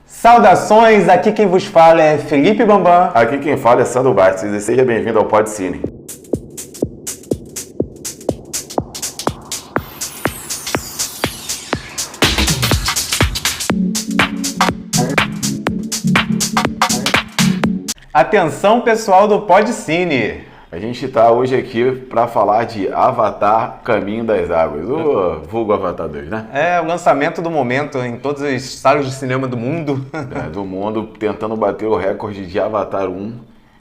Saudações, aqui quem vos fala é Felipe Bambam. Aqui quem fala é Sandro Bastos e seja bem-vindo ao Pod Cine. Atenção pessoal do Pod Cine. A gente está hoje aqui para falar de Avatar Caminho das Águas, o vulgo Avatar 2, né? É o lançamento do momento em todas as salas de cinema do mundo. Do mundo, tentando bater o recorde de Avatar 1.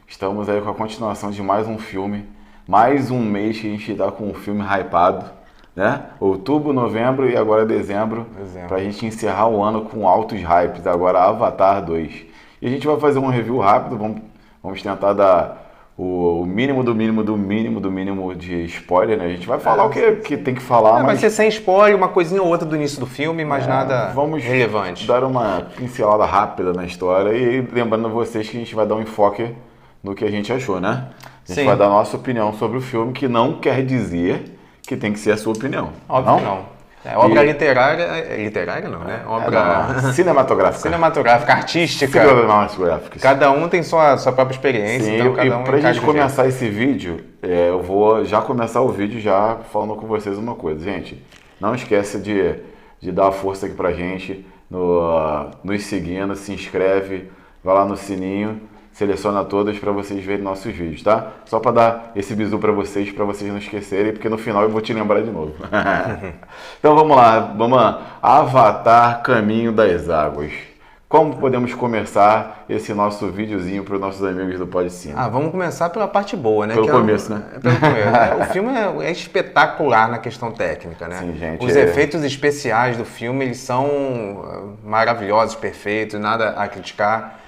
Estamos aí com a continuação de mais um filme. Mais um mês que a gente está com um filme hypado, né? Outubro, novembro e agora dezembro. Para a gente encerrar o ano com altos hypes. Agora Avatar 2. E a gente vai fazer um review rápido, vamos tentar dar o mínimo do mínimo do mínimo do mínimo de spoiler, né? A gente vai falar o que tem que falar, mas... Vai ser sem spoiler, uma coisinha ou outra do início do filme, mas nada relevante. Vamos dar uma pincelada rápida na história e lembrando vocês que a gente vai dar um enfoque no que a gente achou, né? A gente vai dar a nossa opinião sobre o filme, que não quer dizer que tem que ser a sua opinião. Óbvio que não. É obra literária não, né? Obra cinematográfica. Cinematográfica, artística. Cinematográfica. Cada um tem sua própria experiência. Sim, então cada um pra gente começar esse vídeo, eu vou já começar o vídeo já falando com vocês uma coisa. Gente, não esquece de dar a força aqui pra gente, nos seguindo, se inscreve, vai lá no sininho, seleciona todas para vocês verem nossos vídeos, tá? Só para dar esse bizu para vocês não esquecerem, porque no final eu vou te lembrar de novo. Então vamos lá. Avatar Caminho das Águas. Como podemos começar esse nosso videozinho para os nossos amigos do Pod Cine? Vamos começar pela parte boa, né? Pelo começo, né? Pelo começo. O filme é espetacular na questão técnica, né? Sim, gente. Os efeitos especiais do filme, eles são maravilhosos, perfeitos, nada a criticar.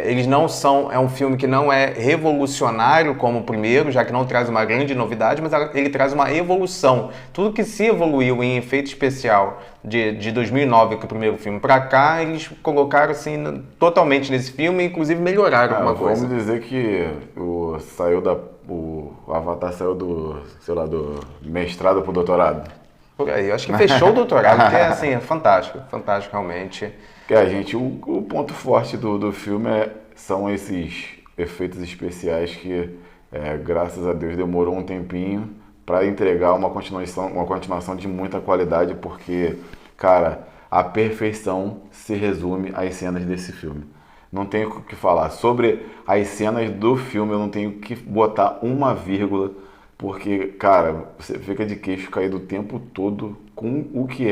Eles não são, é um filme que não é revolucionário como o primeiro, já que não traz uma grande novidade, mas ele traz uma evolução. Tudo que se evoluiu em efeito especial de 2009, que é o primeiro filme, para cá, eles colocaram assim totalmente nesse filme, inclusive melhoraram alguma coisa. Vamos dizer que o Avatar saiu do mestrado pro doutorado. Por aí, eu acho que fechou o doutorado, porque assim, é fantástico realmente. Gente, o ponto forte do filme são esses efeitos especiais que, graças a Deus, demorou um tempinho para entregar uma continuação de muita qualidade, porque, cara, a perfeição se resume às cenas desse filme. Não tenho o que falar. Sobre as cenas do filme, eu não tenho que botar uma vírgula, porque, cara, você fica de queixo caído o tempo todo com o que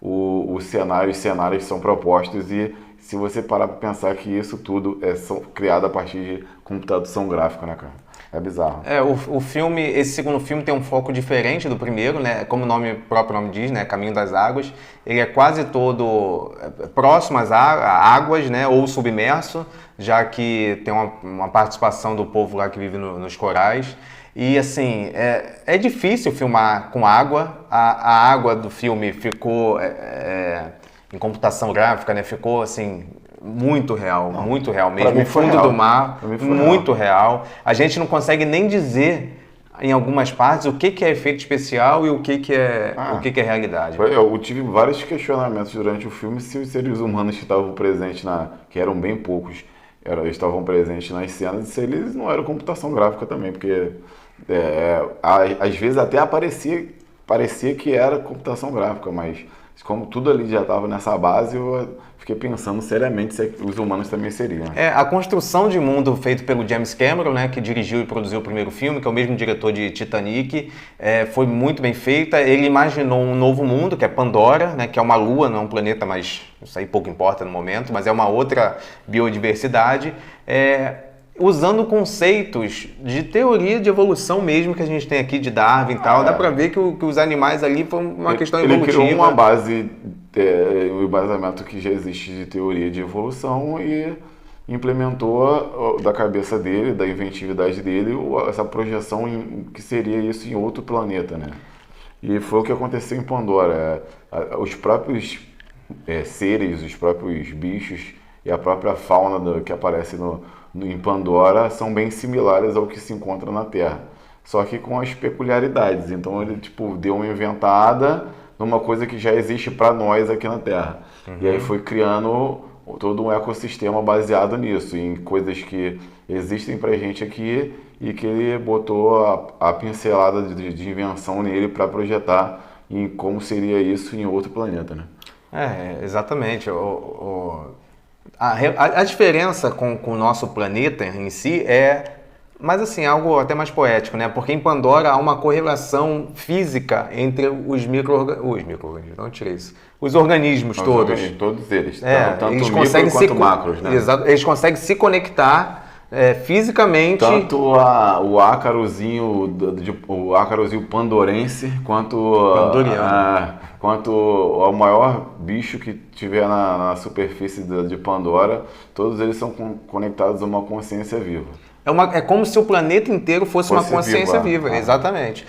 os cenários são propostos, e se você parar para pensar que isso tudo é criado a partir de computação gráfica, né, cara? É bizarro. O filme, esse segundo filme tem um foco diferente do primeiro, né? Como o próprio nome diz, né? Caminho das Águas. Ele é quase todo próximo às águas, né? Ou submerso, já que tem uma participação do povo lá que vive nos corais. E assim, é difícil filmar com água. A água do filme ficou em computação gráfica, né? Ficou assim muito real mesmo. O fundo do mar, muito real. A gente não consegue nem dizer em algumas partes o que é efeito especial e o que é realidade. Eu tive vários questionamentos durante o filme se os seres humanos que estavam presentes, que eram bem poucos, estavam presentes nas cenas, e se eles não eram computação gráfica também, porque às vezes até parecia que era computação gráfica, mas como tudo ali já estava nessa base, eu fiquei pensando seriamente se os humanos também seriam. A construção de mundo feito pelo James Cameron, né, que dirigiu e produziu o primeiro filme, que é o mesmo diretor de Titanic, foi muito bem feita. Ele imaginou um novo mundo, que é Pandora, né, que é uma lua, não é um planeta, mas isso aí pouco importa no momento, mas é uma outra biodiversidade. Usando conceitos de teoria de evolução mesmo que a gente tem aqui de Darwin e tal, dá pra ver que os animais ali foi uma questão evolutiva. Ele criou uma base, um embasamento que já existe de teoria de evolução e implementou da cabeça dele, da inventividade dele, essa projeção que seria isso em outro planeta, né? E foi o que aconteceu em Pandora. Os próprios seres, os próprios bichos e a própria fauna que aparece em Pandora são bem similares ao que se encontra na Terra, só que com as peculiaridades. Então ele deu uma inventada numa coisa que já existe para nós aqui na Terra. E aí foi criando todo um ecossistema baseado nisso, em coisas que existem pra gente aqui e que ele botou a pincelada de invenção nele para projetar em como seria isso em outro planeta, né? Exatamente. A diferença com o nosso planeta em si é, mas assim, algo até mais poético, né? Porque em Pandora há uma correlação física entre não tirei isso, os organismos todos. Todos eles, tanto eles micro conseguem quanto macros, né? Exato, eles conseguem se conectar fisicamente. Tanto o ácarozinho, o ácarozinho pandorense, quanto o maior bicho que tiver na superfície de Pandora, todos eles são conectados a uma consciência viva. É como se o planeta inteiro fosse uma consciência viva. Exatamente.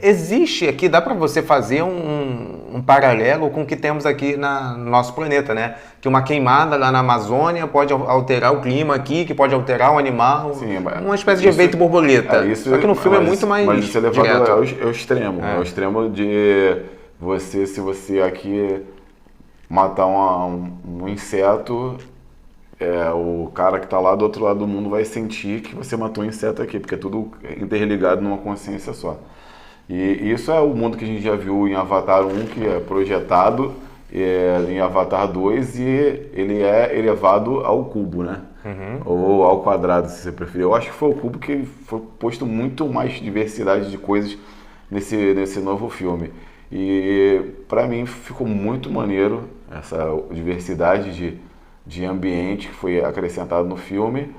Existe aqui, dá para você fazer um paralelo com o que temos aqui no nosso planeta, né? Que uma queimada lá na Amazônia pode alterar o clima aqui, que pode alterar o animal. Sim, uma espécie de efeito borboleta. Só que no filme é muito mais Mas isso é levado direto. ao extremo. É o extremo de se você aqui matar um inseto, o cara que está lá do outro lado do mundo vai sentir que você matou um inseto aqui, porque é tudo interligado numa consciência só. E isso é o mundo que a gente já viu em Avatar 1, que é projetado em Avatar 2, e ele é elevado ao cubo, né? Ou ao quadrado, se você preferir. Eu acho que foi o cubo que foi posto muito mais diversidade de coisas nesse novo filme. E para mim ficou muito maneiro essa diversidade de ambiente que foi acrescentado no filme.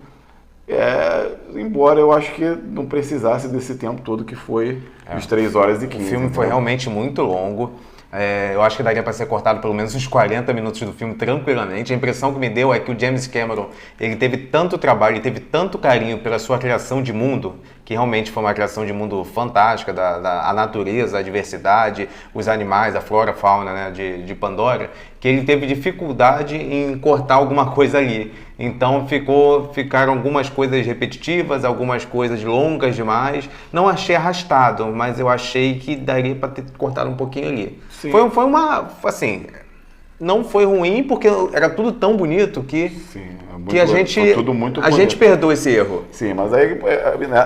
Embora eu acho que não precisasse desse tempo todo que foi os 3 horas e 15. O filme foi realmente muito longo. Eu acho que daria para ser cortado pelo menos uns 40 minutos do filme tranquilamente. A impressão que me deu é que o James Cameron, ele teve tanto trabalho, ele teve tanto carinho pela sua criação de mundo, que realmente foi uma criação de mundo fantástica, a natureza, a diversidade, os animais, a flora, a fauna, né, de Pandora, que ele teve dificuldade em cortar alguma coisa ali. Então ficaram algumas coisas repetitivas, algumas coisas longas demais. Não achei arrastado, mas eu achei que daria para ter cortado um pouquinho ali. Sim. Foi uma, assim, não foi ruim porque era tudo tão bonito que, Sim, que a gente perdoa esse erro. Sim, mas aí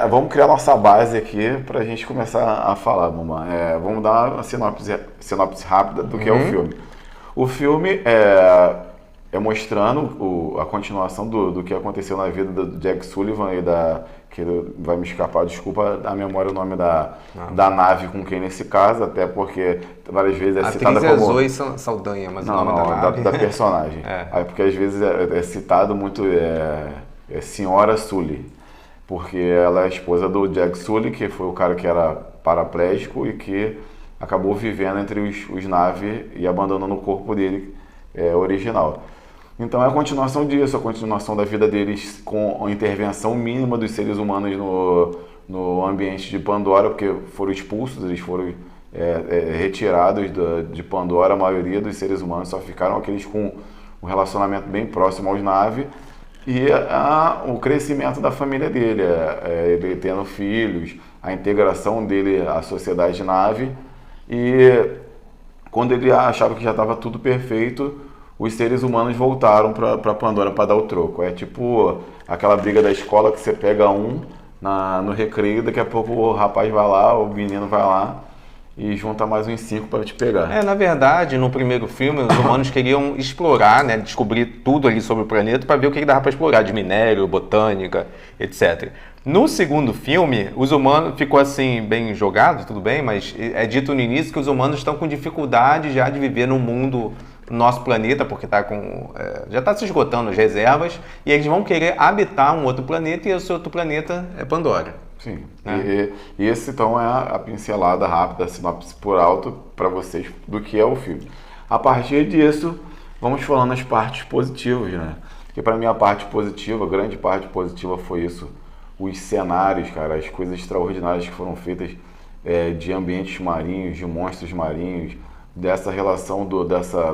vamos criar nossa base aqui para a gente começar a falar, Mamãe. Vamos dar uma sinopse rápida do que é o filme. O filme é mostrando a continuação do que aconteceu na vida do Jack Sullivan e que vai me escapar, desculpa a memória, o nome da nave com quem ele se casa, até porque várias vezes é citada como... A atriz é Zoe Saldanha, mas o nome da nave... da personagem. Aí, porque às vezes é citado muito Senhora Sully, porque ela é a esposa do Jack Sully, que foi o cara que era paraplégico e que acabou vivendo entre os naves e abandonando o corpo dele original. Então é a continuação disso, a continuação da vida deles com a intervenção mínima dos seres humanos no ambiente de Pandora, porque foram expulsos, eles foram retirados de Pandora, a maioria dos seres humanos só ficaram aqueles com um relacionamento bem próximo aos naves, e o crescimento da família dele, ele tendo filhos, a integração dele à sociedade nave, e quando ele achava que já estava tudo perfeito, os seres humanos voltaram para Pandora para dar o troco. É tipo aquela briga da escola que você pega no recreio, daqui a pouco o rapaz vai lá, o menino vai lá e junta mais uns 5 para te pegar. Na verdade, no primeiro filme, os humanos queriam explorar, né, descobrir tudo ali sobre o planeta para ver o que dava para explorar, de minério, botânica, etc. No segundo filme, os humanos ficou assim bem jogado, tudo bem, mas é dito no início que os humanos estão com dificuldade já de viver no mundo, no nosso planeta, porque já está se esgotando as reservas, e eles vão querer habitar um outro planeta, e esse outro planeta é Pandora. Sim, né? E esse então é a pincelada rápida, a sinopse por alto para vocês do que é o filme. A partir disso, vamos falando as partes positivas, né? Porque para mim a parte positiva, a grande parte positiva foi isso, os cenários, cara, as coisas extraordinárias que foram feitas de ambientes marinhos, de monstros marinhos, dessa relação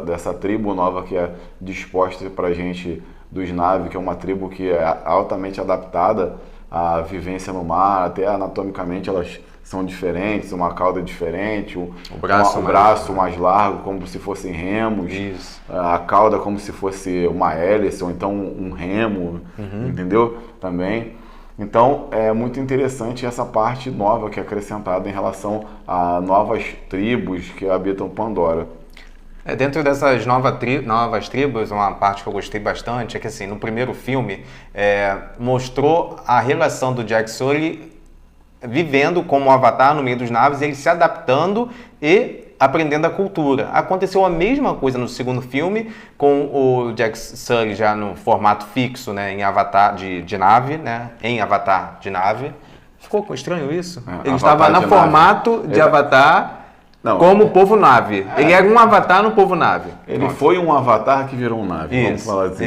dessa tribo nova que é disposta pra gente dos Na'vi, que é uma tribo que é altamente adaptada à vivência no mar, até anatomicamente elas são diferentes, uma cauda diferente, o braço mais largo como se fossem remos, Isso. a cauda como se fosse uma hélice ou então um remo, entendeu? Também. Então é muito interessante essa parte nova que é acrescentada em relação a novas tribos que habitam Pandora. Dentro dessas novas tribos, uma parte que eu gostei bastante é que, assim, no primeiro filme, mostrou a relação do Jack Sully vivendo como um avatar no meio dos naves, ele se adaptando e aprendendo a cultura. Aconteceu a mesma coisa no segundo filme, com o Jack Sully já no formato fixo, né, em avatar de nave, né, em avatar de nave. Ficou estranho isso? Ele estava no formato de avatar... Não, como povo nave. Ele era um avatar no povo nave. Ele foi um avatar que virou um nave, vamos falar assim.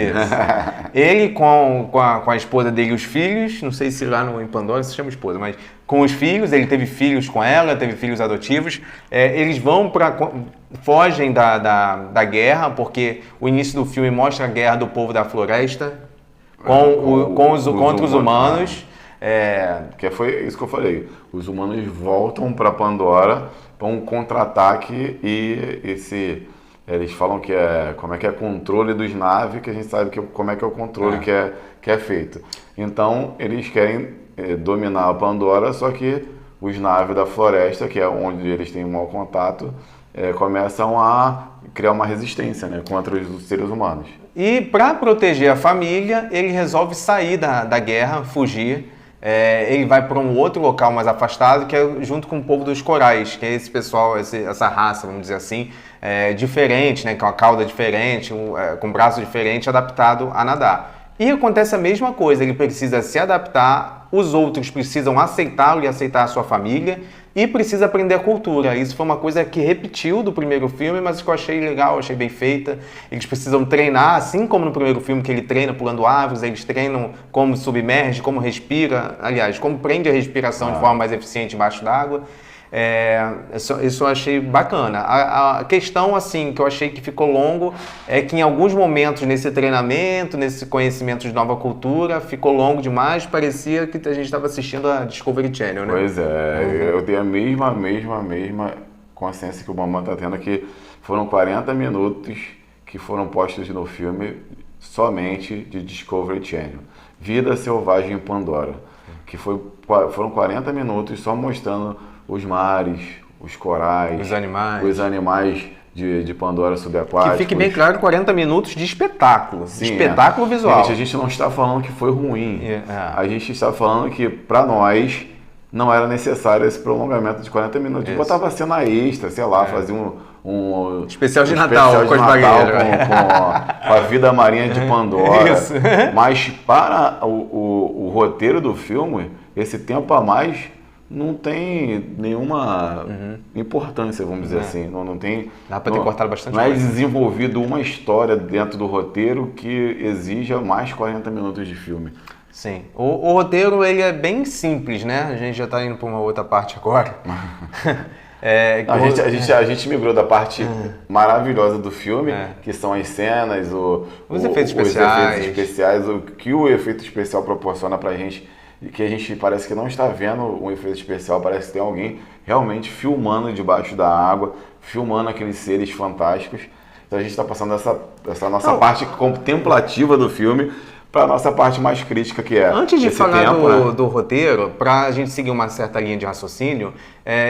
Ele com a esposa dele e os filhos, não sei se lá em Pandora se chama esposa, mas com os filhos, ele teve filhos com ela, teve filhos adotivos. Eles fogem da guerra, porque o início do filme mostra a guerra do povo da floresta contra os humanos. Que foi isso que eu falei. Os humanos voltam para Pandora para um contra-ataque e eles falam que como é que é controle dos naves, que a gente sabe como é que é o controle que é feito. Então eles querem dominar a Pandora, só que os naves da floresta, que é onde eles têm um mau contato, começam a criar uma resistência, né, contra os seres humanos. E para proteger a família, ele resolve sair da guerra, fugir. Ele vai para um outro local mais afastado, que é junto com o povo dos corais, que é esse pessoal, essa raça, vamos dizer assim, diferente, né, com a cauda diferente, com um braço diferente, adaptado a nadar. E acontece a mesma coisa, ele precisa se adaptar, os outros precisam aceitá-lo e aceitar a sua família, e precisa aprender a cultura. Isso foi uma coisa que repetiu do primeiro filme, mas que eu achei legal, achei bem feita. Eles precisam treinar, assim como no primeiro filme, que ele treina pulando árvores, eles treinam como submerge, como respira, aliás, como prende a respiração de forma mais eficiente embaixo d'água. Isso eu achei bacana. A questão, assim, que eu achei que ficou longo é que em alguns momentos nesse treinamento, nesse conhecimento de nova cultura, ficou longo demais, parecia que a gente estava assistindo a Discovery Channel, né? Pois é, eu tenho a mesma consciência que o Bambam está tendo, que foram 40 minutos que foram postos no filme somente de Discovery Channel. Vida Selvagem em Pandora, que foram 40 minutos só mostrando os mares, os corais, os animais de Pandora subaquáticos. Que fique bem claro, 40 minutos de espetáculo, espetáculo visual. Gente, a gente não está falando que foi ruim, a gente está falando que, para nós, não era necessário esse prolongamento de 40 minutos. Isso. Botava cena extra, sei lá, fazia um especial de Natal com as barreiras. Com a vida marinha de Pandora. Isso. Mas para o roteiro do filme, esse tempo a mais não tem nenhuma importância, vamos dizer assim. Não tem. Dá para ter cortado bastante. Não é desenvolvido uma história dentro do roteiro que exija mais 40 minutos de filme. Sim. O roteiro, ele é bem simples, né? A gente já está indo para uma outra parte agora. A gente migrou da parte maravilhosa do filme, que são as cenas, os efeitos especiais. O que o efeito especial proporciona pra gente, que a gente parece que não está vendo um efeito especial, parece que tem alguém realmente filmando debaixo da água, filmando aqueles seres fantásticos. Então a gente está passando essa nossa parte contemplativa do filme para a nossa parte mais crítica, que é antes de falar do roteiro, para a gente seguir uma certa linha de raciocínio,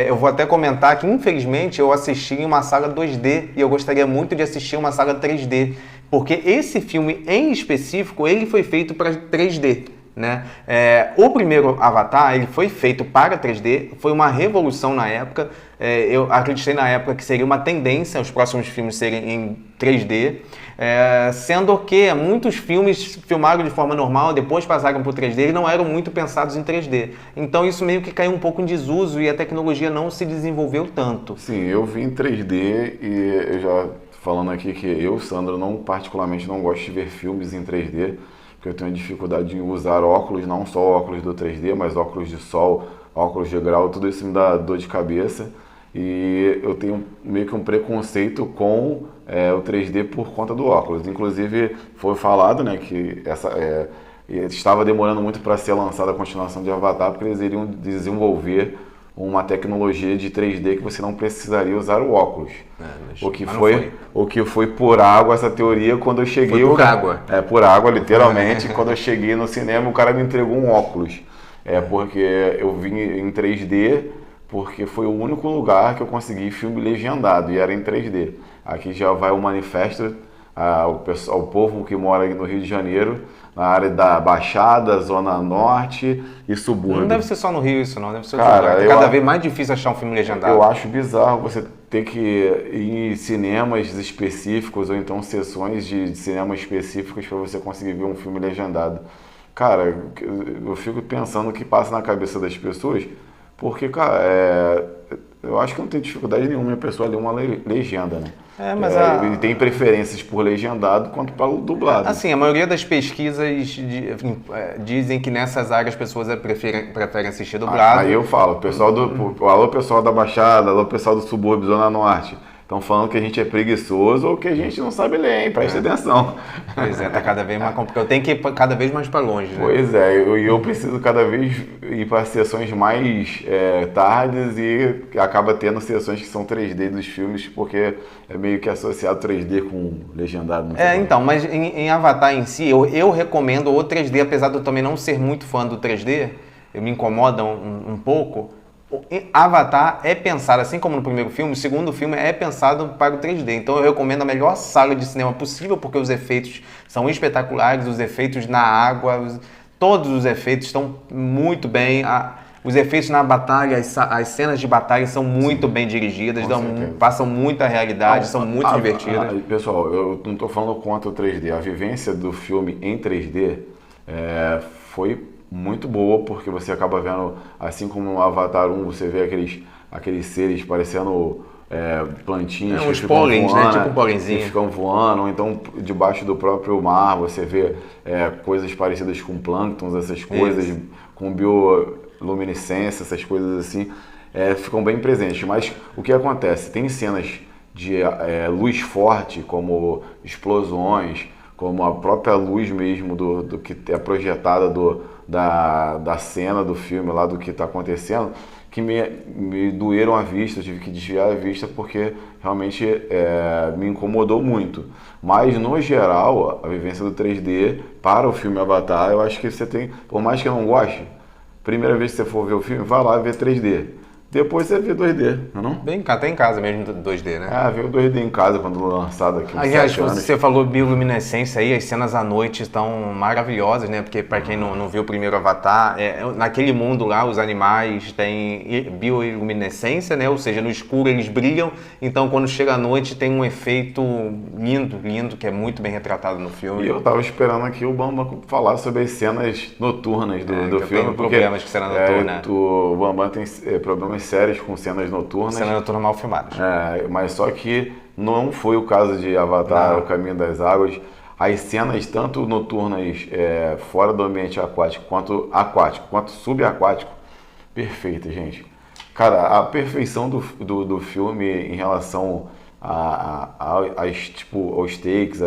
eu vou até comentar que, infelizmente, eu assisti em uma sala 2D e eu gostaria muito de assistir uma sala 3D, porque esse filme, em específico, ele foi feito para 3D. Né? O primeiro Avatar, ele foi feito para 3D, foi uma revolução na época. Eu acreditei na época que seria uma tendência os próximos filmes serem em 3D, sendo que muitos filmes filmaram de forma normal, depois passaram por 3D e não eram muito pensados em 3D. Então isso meio que caiu um pouco em desuso e a tecnologia não se desenvolveu tanto. Sim, eu vi em 3D e eu já falando aqui que eu, Sandro, particularmente não gosto de ver filmes em 3D, porque eu tenho dificuldade em usar óculos, não só óculos do 3D, mas óculos de sol, óculos de grau, tudo isso me dá dor de cabeça. E eu tenho meio que um preconceito com o 3D por conta do óculos. Inclusive, foi falado, né, que estava demorando muito para ser lançada a continuação de Avatar, porque eles iriam desenvolver uma tecnologia de 3D que você não precisaria usar o óculos. O que foi por água essa teoria quando eu cheguei... Foi por água. Por água, literalmente. Quando eu cheguei no cinema, o cara me entregou um óculos. Porque eu vim em 3D, porque foi o único lugar que eu consegui filme legendado, e era em 3D. Aqui já vai o manifesto ao povo que mora no Rio de Janeiro, na área da Baixada, Zona Norte e subúrbio. Não deve ser só no Rio isso, não. Deve ser cada vez mais difícil achar um filme legendado. Eu acho bizarro você ter que ir em cinemas específicos ou então sessões de cinema específicas para você conseguir ver um filme legendado. Cara, eu fico pensando o que passa na cabeça das pessoas, porque, cara, eu acho que não tem dificuldade nenhuma a pessoa ler uma legenda, né? Ele tem preferências por legendado quanto pelo dublado. Assim, a maioria das pesquisas dizem que nessas áreas as pessoas preferem assistir dublado. Aí eu falo, alô pessoal da Baixada, alô pessoal do subúrbio, Zona Norte, estão falando que a gente é preguiçoso ou que a gente não sabe ler, hein? Presta atenção. Pois tá cada vez mais complicado. Eu tenho que ir cada vez mais para longe, né? Pois é, eu preciso cada vez ir para sessões mais tardes e acaba tendo sessões que são 3D dos filmes, porque é meio que associado 3D com legendado. Então, mas em Avatar em si, eu recomendo o 3D, apesar de eu também não ser muito fã do 3D, me incomoda um pouco. Avatar é pensado, assim como no primeiro filme, o segundo filme é pensado para o 3D. Então eu recomendo a melhor sala de cinema possível, porque os efeitos são espetaculares, os efeitos na água, todos os efeitos estão muito bem. Os efeitos na batalha, as cenas de batalha são muito bem dirigidas, passam muita realidade, são muito divertidas. Pessoal, eu não estou falando contra o 3D. A vivência do filme em 3D foi muito boa, porque você acaba vendo, assim como no Avatar 1, você vê aqueles seres parecendo plantinhas que ficam voando, né? Tipo um pólenzinho. Que ficam voando, ou então debaixo do próprio mar você vê coisas parecidas com plânctons, essas coisas, com bioluminescência, essas coisas assim, ficam bem presentes. Mas o que acontece? Tem cenas de luz forte, como explosões, como a própria luz mesmo do que é projetada da cena do filme, lá do que está acontecendo, que me doeram a vista, eu tive que desviar a vista porque realmente me incomodou muito. Mas, no geral, a vivência do 3D para o filme Avatar, eu acho que você tem, por mais que eu não goste, primeira vez que você for ver o filme, vai lá ver 3D. Depois você vê 2D, não? Bem, até em casa mesmo 2D, né? Vê o 2D em casa quando lançado aqui. Aliás, você falou bioluminescência aí, as cenas à noite estão maravilhosas, né? Porque para quem não viu o primeiro Avatar, naquele mundo lá os animais têm bioluminescência, né? Ou seja, no escuro eles brilham, então quando chega à noite tem um efeito lindo, que é muito bem retratado no filme. E eu tava esperando aqui o Bambam falar sobre as cenas noturnas do filme. Eu tenho problemas com cena noturna. O Bambam tem problemas sérios com cenas noturnas. Cenas noturnas mal filmadas. Mas só que não foi o caso de Avatar, O Caminho das Águas. As cenas tanto noturnas fora do ambiente aquático, quanto subaquático, perfeita, gente. Cara, a perfeição do filme em relação aos takes,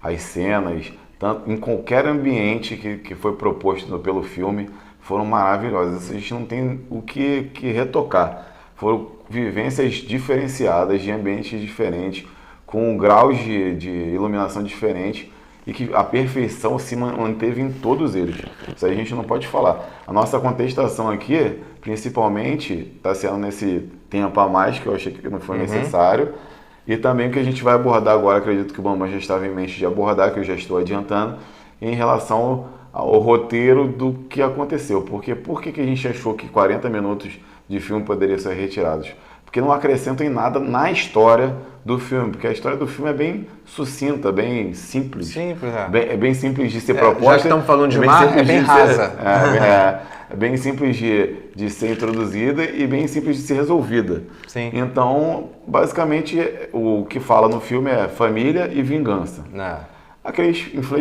as cenas, tanto, em qualquer ambiente que foi proposto pelo filme, foram maravilhosas. A gente não tem o que retocar. Foram vivências diferenciadas, de ambientes diferentes, com graus de iluminação diferentes, e que a perfeição se manteve em todos eles. Isso aí a gente não pode falar. A nossa contestação aqui, principalmente, está sendo nesse tempo a mais, que eu achei que não foi necessário, e também o que a gente vai abordar agora, acredito que o Bambam já estava em mente de abordar, que eu já estou adiantando, em relação ao roteiro do que aconteceu. Porque por que a gente achou que 40 minutos de filme poderiam ser retirados? Porque não acrescentam em nada na história do filme, porque a história do filme é bem sucinta, bem simples. Simples, é bem simples de ser proposta. Já que estamos falando de mar, é bem rasa. É bem simples de ser introduzida e bem simples de ser resolvida. Sim. Então, basicamente, o que fala no filme é família e vingança.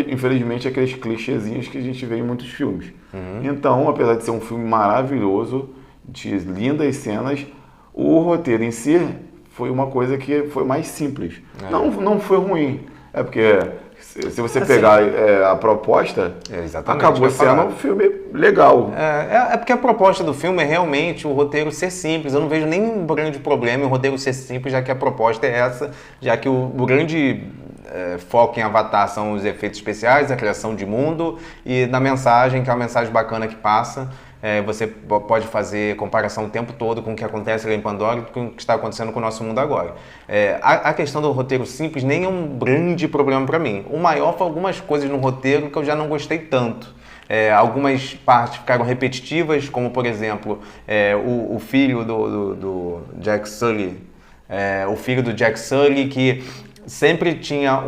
Infelizmente, aqueles clichêzinhos que a gente vê em muitos filmes. Então, apesar de ser um filme maravilhoso, de lindas cenas, o roteiro em si foi uma coisa que foi mais simples. Não foi ruim. É porque se você pegar a proposta, exatamente, acabou sendo um filme legal. É porque a proposta do filme é realmente o roteiro ser simples. Eu não vejo nenhum grande problema em o roteiro ser simples, já que a proposta é essa, já que o grande foco em Avatar são os efeitos especiais, a criação de mundo e da mensagem, que é uma mensagem bacana que passa. Você pode fazer comparação o tempo todo com o que acontece lá em Pandora e com o que está acontecendo com o nosso mundo agora. A questão do roteiro simples nem é um grande problema para mim. O maior foi algumas coisas no roteiro que eu já não gostei tanto. Algumas partes ficaram repetitivas, como por exemplo, o filho do Jack Sully, o filho do Jack Sully que sempre tinha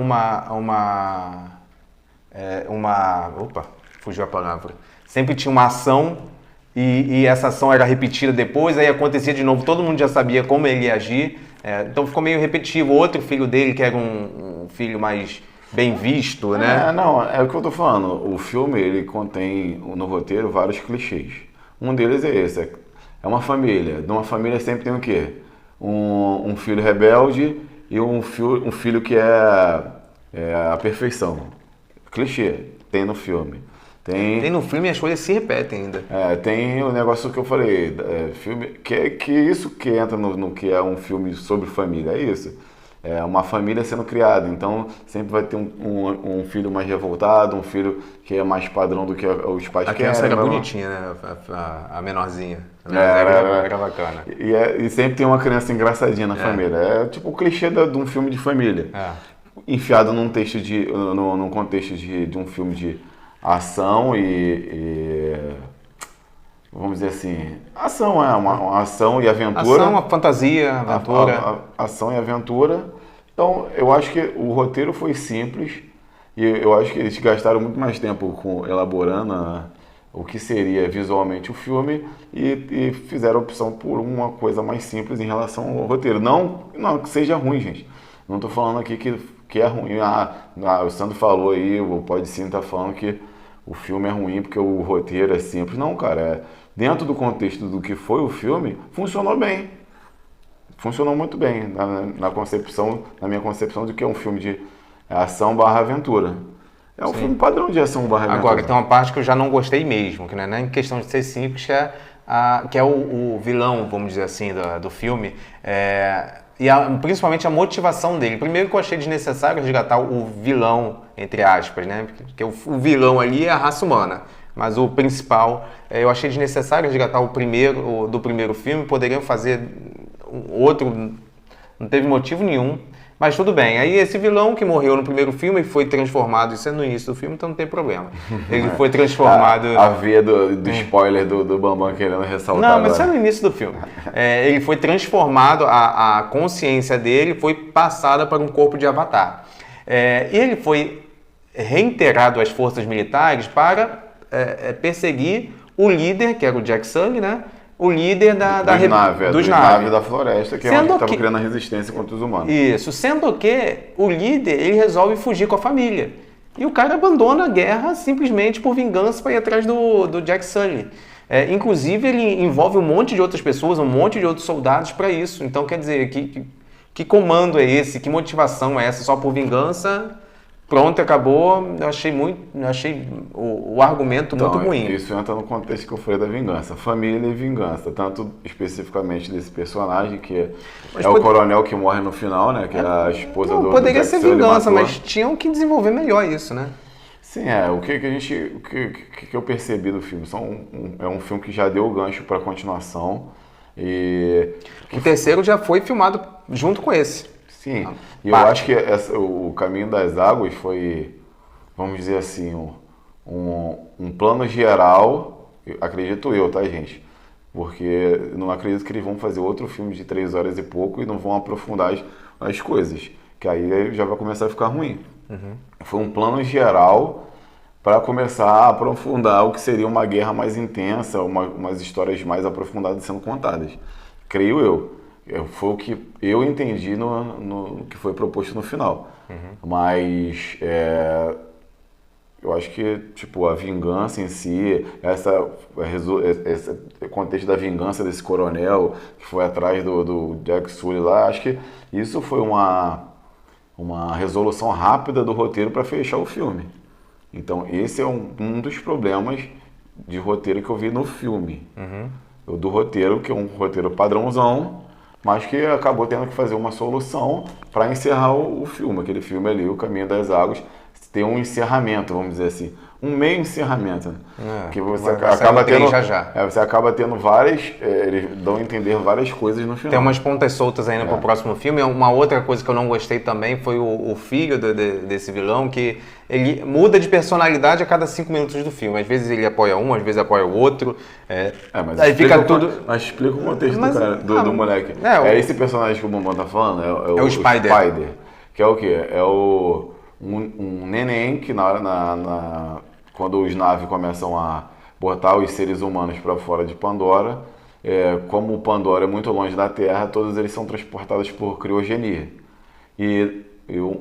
opa, fugiu a palavra. Sempre tinha uma ação e essa ação era repetida depois, aí acontecia de novo, todo mundo já sabia como ele ia agir, então ficou meio repetitivo. Outro filho dele, que era um filho mais bem visto, né? Não, é o que eu tô falando. O filme, ele contém no roteiro vários clichês. Um deles é esse, é uma família. Numa família sempre tem o quê? Um filho rebelde e um filho que é a perfeição. Clichê, tem no filme. Tem no filme e as coisas se repetem ainda. Tem o negócio que eu falei, filme, que isso que entra no que é um filme sobre família, é isso. É uma família sendo criada, então sempre vai ter um filho mais revoltado, um filho que é mais padrão do que os pais querem. A criança era bonitinha, né? A menorzinha. Era bacana. E sempre tem uma criança engraçadinha na família. É tipo o clichê de um filme de família. Enfiado num contexto de um filme de ação vamos dizer assim, ação, uma ação e aventura. Ação, uma fantasia, aventura. Ação e aventura. Então, eu acho que o roteiro foi simples e eu acho que eles gastaram muito mais tempo elaborando o que seria visualmente o filme e fizeram a opção por uma coisa mais simples em relação ao roteiro. Não que seja ruim, gente. Não estou falando aqui que é ruim. O Sandro falou aí, o Pode Sim tá falando que o filme é ruim porque o roteiro é simples. Não, cara, dentro do contexto do que foi o filme, funcionou bem. Funcionou muito bem na minha concepção de que é um filme de ação/aventura. É um filme padrão de ação/aventura. Agora, tem uma parte que eu já não gostei mesmo, que não é em questão de ser simples, que é o vilão, vamos dizer assim, do filme. Principalmente a motivação dele. Primeiro que eu achei desnecessário resgatar o vilão, entre aspas, né? Porque o vilão ali é a raça humana. Mas o principal, eu achei desnecessário resgatar do primeiro filme. Poderiam fazer outro, não teve motivo nenhum. Mas tudo bem. Aí esse vilão que morreu no primeiro filme foi transformado, isso é no início do filme, então não tem problema. Ele foi transformado... A veia do spoiler do Bambam querendo ressaltar. Não, mas isso é no início do filme. Ele foi transformado, a consciência dele foi passada para um corpo de Avatar. E ele foi reintegrado às forças militares para perseguir o líder, que era o Jack Sully, né? O líder dos naves da floresta, que é onde estava criando a resistência contra os humanos. Isso, sendo que o líder, ele resolve fugir com a família. E o cara abandona a guerra simplesmente por vingança para ir atrás do Jack Sully. Inclusive, ele envolve um monte de outras pessoas, um monte de outros soldados para isso. Então, quer dizer, que comando é esse? Que motivação é essa? Só por vingança? Pronto, acabou. Eu achei o argumento muito ruim. Isso entra no contexto que eu falei da vingança. Família e vingança. Tanto especificamente desse personagem, que o coronel que morre no final, né? Que é a esposa do Poderia Jack ser Sully vingança, matou. mas tinham que desenvolver melhor isso, né? Sim, o que eu percebi do filme? É um filme que já deu o gancho para continuação. O terceiro já foi filmado junto com esse. Sim, e eu acho que o Caminho das Águas foi, vamos dizer assim, um plano geral, acredito eu, tá, gente? Porque não acredito que eles vão fazer outro filme de 3 horas e pouco e não vão aprofundar as coisas, que aí já vai começar a ficar ruim. Foi um plano geral para começar a aprofundar o que seria uma guerra mais intensa, umas histórias mais aprofundadas sendo contadas. Creio eu. Foi o que eu entendi no que foi proposto no final. Mas eu acho que tipo, a vingança em si, esse contexto da vingança desse coronel que foi atrás do Jack Sully lá, acho que isso foi uma resolução rápida do roteiro para fechar o filme. Então esse é um dos problemas de roteiro que eu vi no filme. O do roteiro, que é um roteiro padrãozão, mas que acabou tendo que fazer uma solução para encerrar o filme. Aquele filme ali, O Caminho das Águas, tem um encerramento, vamos dizer assim. Um meio encerramento, né? Que você acaba tendo, você acaba tendo várias, eles dão a entender várias coisas no final. Tem umas pontas soltas ainda pro próximo filme. Uma outra coisa que eu não gostei também foi o filho desse vilão, que ele muda de personalidade a cada 5 minutos do filme. Às vezes ele apoia um, às vezes apoia o outro. Mas aí fica tudo... Mas explica o contexto do moleque. Esse personagem que o Bombom tá falando é o Spider. Que é o quê? É um neném que quando os naves começam a botar os seres humanos para fora de Pandora, como Pandora é muito longe da Terra, todos eles são transportados por criogenia. E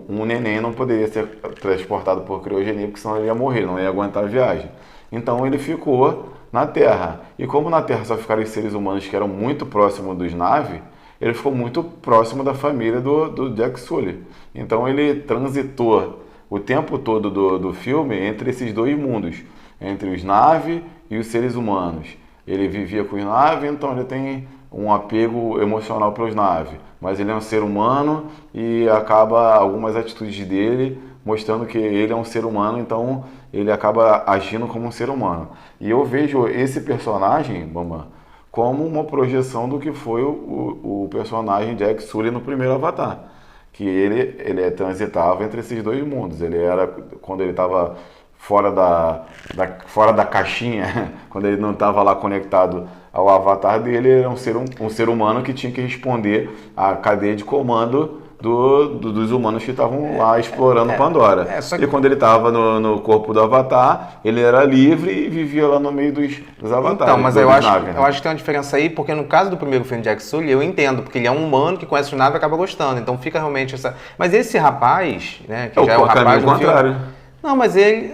um neném não poderia ser transportado por criogenia, porque senão ele ia morrer, não ia aguentar a viagem. Então ele ficou na Terra. E como na Terra só ficaram os seres humanos que eram muito próximos dos naves, ele ficou muito próximo da família do Jack Sully. Então ele transitou o tempo todo do filme entre esses dois mundos, entre os naves e os seres humanos. Ele vivia com os naves, então ele tem um apego emocional pelos naves, mas ele é um ser humano e acaba algumas atitudes dele mostrando que ele é um ser humano, então ele acaba agindo como um ser humano. E eu vejo esse personagem, Bambam, como uma projeção do que foi o personagem Jack Sully no primeiro Avatar. Que ele transitava entre esses dois mundos. Ele era, quando ele estava fora da caixinha, quando ele não estava lá conectado ao avatar dele, ele era um ser humano que tinha que responder à cadeia de comando dos humanos que estavam lá explorando Pandora. E quando ele estava no corpo do Avatar, ele era livre e vivia lá no meio dos avatares. Então, mas eu acho que tem uma diferença aí, porque no caso do primeiro filme de Jack Sully, eu entendo, porque ele é um humano que conhece os naves e acaba gostando. Então fica realmente essa... Mas esse rapaz, né, que já é o rapaz do filme... Mas ele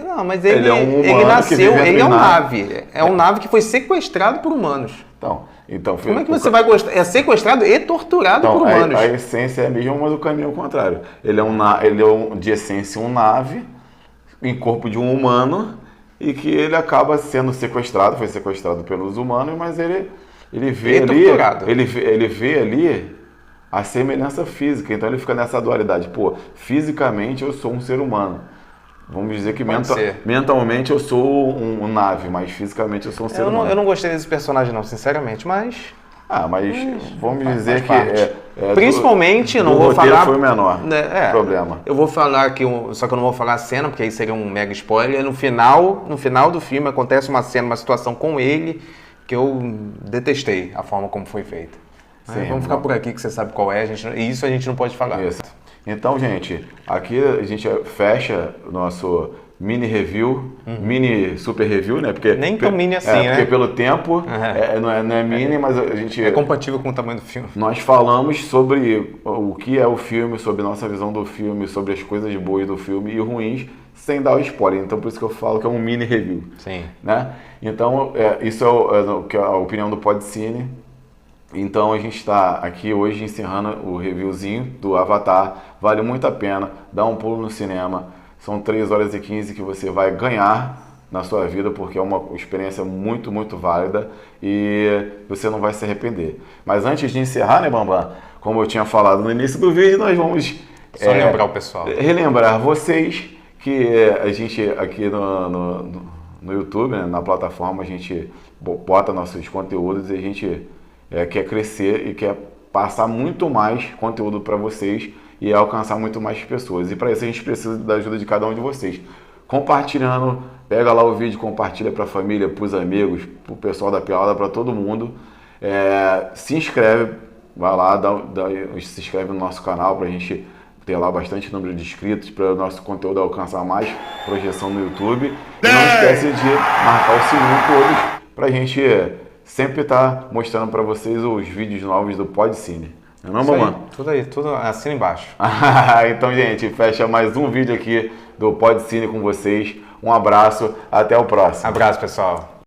é um humano, ele nasceu, ele é um nave. É um nave que foi sequestrado por humanos. Então, como é que você vai gostar? É sequestrado e torturado por humanos. A essência é mesmo, mas o caminho é o contrário. Ele é de essência um nave em corpo de um humano e que ele acaba sendo sequestrado, foi sequestrado pelos humanos, mas ele vê ali a semelhança física. Então ele fica nessa dualidade. Fisicamente eu sou um ser humano. Vamos dizer que mentalmente eu sou um nave, mas fisicamente eu sou um ser humano. Eu não gostei desse personagem não, sinceramente, mas vamos dizer que... Principalmente, não vou falar... foi o menor problema. Eu vou falar aqui, só que eu não vou falar a cena, porque aí seria um mega spoiler. No final do filme acontece uma situação com ele, que eu detestei a forma como foi feita. Vamos ficar por aqui, que você sabe qual é, e isso a gente não pode falar. Isso. Então, gente, aqui a gente fecha o nosso mini review, mini super review, né? Porque, nem tão mini assim, né? Porque pelo tempo não é mini, mas a gente... É compatível com o tamanho do filme. Nós falamos sobre o que é o filme, sobre nossa visão do filme, sobre as coisas boas do filme e ruins, sem dar o spoiler. Então, por isso que eu falo que é um mini review. Sim. Né? Então, isso é a opinião do Podcine. Então a gente está aqui hoje encerrando o reviewzinho do Avatar. Vale muito a pena, dá um pulo no cinema. São 3 horas e 15 que você vai ganhar na sua vida, porque é uma experiência muito, muito válida e você não vai se arrepender. Mas antes de encerrar, né, Bambam? Como eu tinha falado no início do vídeo, nós vamos... Só lembrar o pessoal. Relembrar vocês que a gente aqui no YouTube, né, na plataforma, a gente bota nossos conteúdos e a gente... quer crescer e quer passar muito mais conteúdo para vocês e alcançar muito mais pessoas. E para isso a gente precisa da ajuda de cada um de vocês. Compartilhando, pega lá o vídeo, compartilha para a família, para os amigos, para o pessoal da Piauada, para todo mundo. Se inscreve, vai lá, se inscreve no nosso canal para a gente ter lá bastante número de inscritos, para o nosso conteúdo alcançar mais projeção no YouTube. E não esquece de marcar o sininho todos para a gente... sempre tá mostrando para vocês os vídeos novos do Podcine. Não é, Mamãe? Tudo assina embaixo. Então, gente, fecha mais um vídeo aqui do Podcine com vocês. Um abraço, até o próximo. Abraço, pessoal.